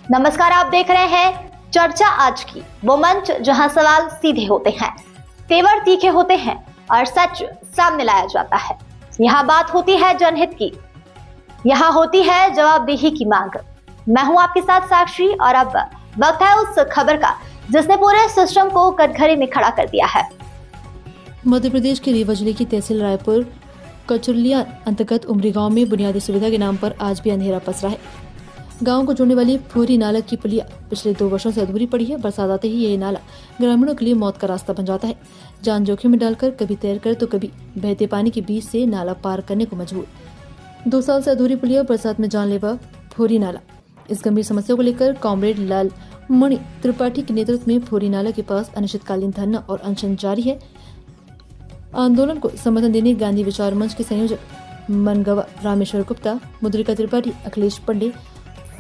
नमस्कार, आप देख रहे हैं चर्चा आज की, वो मंच जहां सवाल सीधे होते हैं, तेवर तीखे होते हैं और सच सामने लाया जाता है। यहाँ बात होती है जनहित की, यहाँ होती है जवाबदेही की मांग। मैं हूं आपके साथ साक्षी और अब वक्त है उस खबर का जिसने पूरे सिस्टम को कटघरे में खड़ा कर दिया है। मध्य प्रदेश के रीवा जिले की तहसील रायपुर कचुलिया अंतर्गत उमरी गांव में बुनियादी सुविधा के नाम पर आज भी अंधेरा पसरा है। गांव को जोड़ने वाली फूरी नाला की पुलिया पिछले 2 वर्षों से अधूरी पड़ी है। बरसात आते ही यह नाला ग्रामीणों के लिए मौत का रास्ता बन जाता है। जान जोखिम में डालकर कभी तैरकर तो कभी बहते पानी के बीच से नाला पार करने को मजबूर। 2 साल से अधूरी पुलिया, बरसात में जानलेवा फूरी नाला। इस गंभीर समस्या को लेकर कॉमरेड लाल मणि त्रिपाठी के नेतृत्व में फूरी नाला के पास अनिश्चितकालीन धरना और अनशन जारी है। आंदोलन को समर्थन देने गांधी विचार मंच के संयोजक मनगवा रामेश्वर गुप्ता, मुद्रिका त्रिपाठी,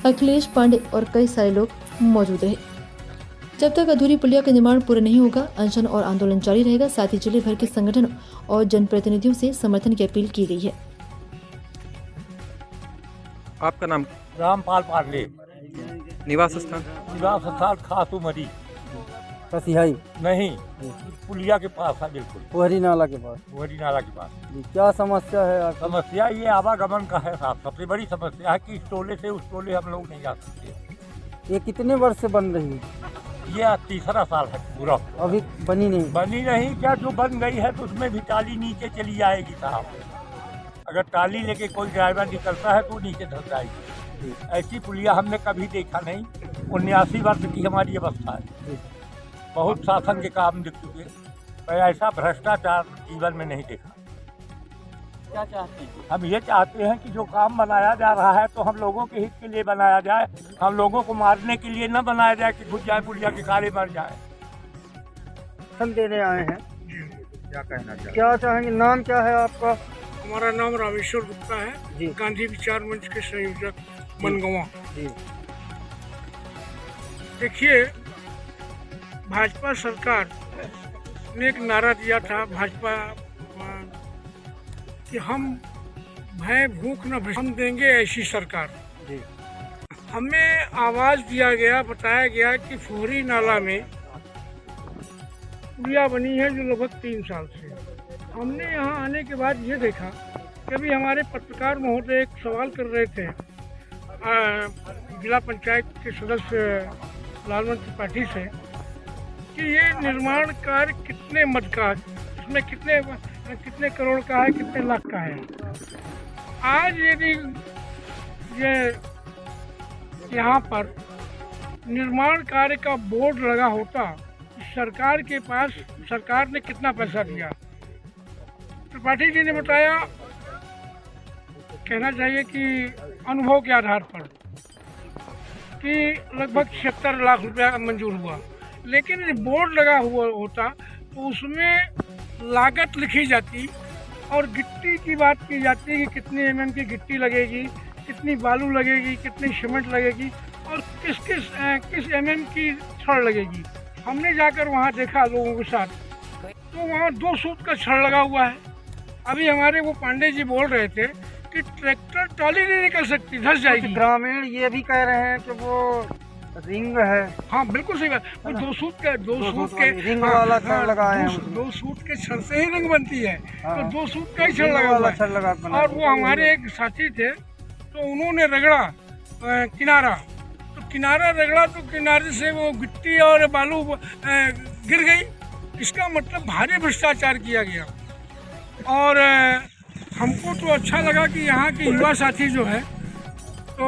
अखिलेश पांडे और कई सारे लोग मौजूद रहे। जब तक अधूरी पुलिया का निर्माण पूरा नहीं होगा, अनशन और आंदोलन जारी रहेगा। साथ ही जिले भर के संगठनों और जनप्रतिनिधियों से समर्थन की अपील की गई है। आपका नाम? रामपाल पार्ले। निवास स्थान? निवास स्थान खासू मरी कसिहाई नहीं, पुलिया के पास है, बिल्कुल फुहरी नाला के पास। वही नाला के पास। क्या समस्या है आपकी? समस्या ये आवागमन का है साहब। सबसे बड़ी समस्या है कि इस टोले से उस टोले हम लोग नहीं जा सकते। ये कितने वर्ष से बन रही है? ये तीसरा साल है पूरा। अभी बनी नहीं? क्या जो बन गई है तो उसमें भी टाली नीचे चली जाएगी साहब। अगर टाली लेके कोई ड्राइवर निकलता है तो नीचे धस जाएगी। ऐसी पुलिया हमने कभी देखा नहीं। 79 वर्ष की हमारी अवस्था है। बहुत शासन के काम दिख चुके, पर ऐसा भ्रष्टाचार जीवन में नहीं देखा। क्या चाहते हैं? हम ये चाहते हैं कि जो काम बनाया जा रहा है तो हम लोगों के हित के लिए बनाया जाए। हम लोगों को मारने के लिए न बनाया जाए कि घुस जाए पुलिया के काले मर जाए। हम देने आए हैं, क्या कहना चाहिए? क्या चाहेंगे? नाम क्या है आपका? हमारा नाम रामेश्वर गुप्ता है जी। गांधी विचार मंच के संयोजक मनगवा। जी। देखिए, भाजपा सरकार ने एक नारा दिया था, भाजपा कि हम भय भूख न हम देंगे ऐसी सरकार। जी। हमें आवाज दिया गया, बताया गया कि फुहरी नाला में पुलिया बनी है जो लगभग 3 साल से। हमने यहाँ आने के बाद ये देखा कि अभी हमारे पत्रकार महोदय एक सवाल कर रहे थे जिला पंचायत के सदस्य लालमन त्रिपाठी से कि ये निर्माण कार्य कितने मद का, इसमें कितने करोड़ का है, कितने लाख का है। आज यदि ये यहाँ पर निर्माण कार्य का बोर्ड लगा होता, सरकार के पास सरकार ने कितना पैसा दिया। त्रिपाठी जी ने बताया, कहना चाहिए कि अनुभव के आधार पर, कि लगभग 76 लाख रुपया मंजूर हुआ। लेकिन बोर्ड लगा हुआ होता तो उसमें लागत लिखी जाती और गिट्टी की बात की जाती कि कितनी mm की गिट्टी लगेगी, कितनी बालू लगेगी, कितनी सीमेंट लगेगी और किस mm की छड़ लगेगी। हमने जाकर वहाँ देखा लोगों के साथ, तो वहाँ 2 सूत का छड़ लगा हुआ है। अभी हमारे वो पांडे जी बोल रहे थे कि ट्रैक्टर ट्रॉली नहीं निकल सकती, धस जाएगी। ग्रामीण ये भी कह रहे हैं कि वो रिंग है। हाँ, बिल्कुल सही बात। वो 2 सूत के रिंग वाला छड़ लगाए हैं। 2 सूत के छड़ से ही रिंग बनती है। हाँ। तो 2 सूत का ही छड़ लगा हुआ है। और वो हमारे एक साथी थे, तो उन्होंने रगड़ा किनारा, तो किनारा रगड़ा तो किनारे से वो गिट्टी और बालू गिर गई। इसका मतलब भारी भ्रष्टाचार किया गया। और हमको तो अच्छा लगा कि यहाँ के युवा साथी जो है तो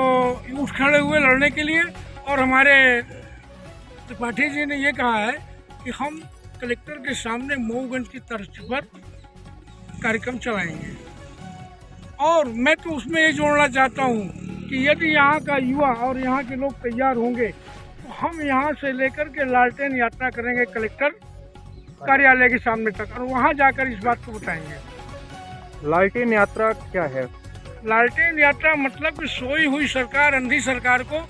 उठ खड़े हुए लड़ने के लिए। और हमारे त्रिपाठी जी ने ये कहा है कि हम कलेक्टर के सामने मऊगंज की तर्ज पर कार्यक्रम चलाएंगे। और मैं तो उसमें ये जोड़ना चाहता हूँ कि यदि यहाँ का युवा और यहाँ के लोग तैयार होंगे तो हम यहाँ से लेकर के लालटेन यात्रा करेंगे कलेक्टर कार्यालय के सामने तक, और वहाँ जाकर इस बात को बताएंगे। लालटेन यात्रा क्या है? लालटेन यात्रा मतलब कि सोई हुई सरकार, अंधी सरकार को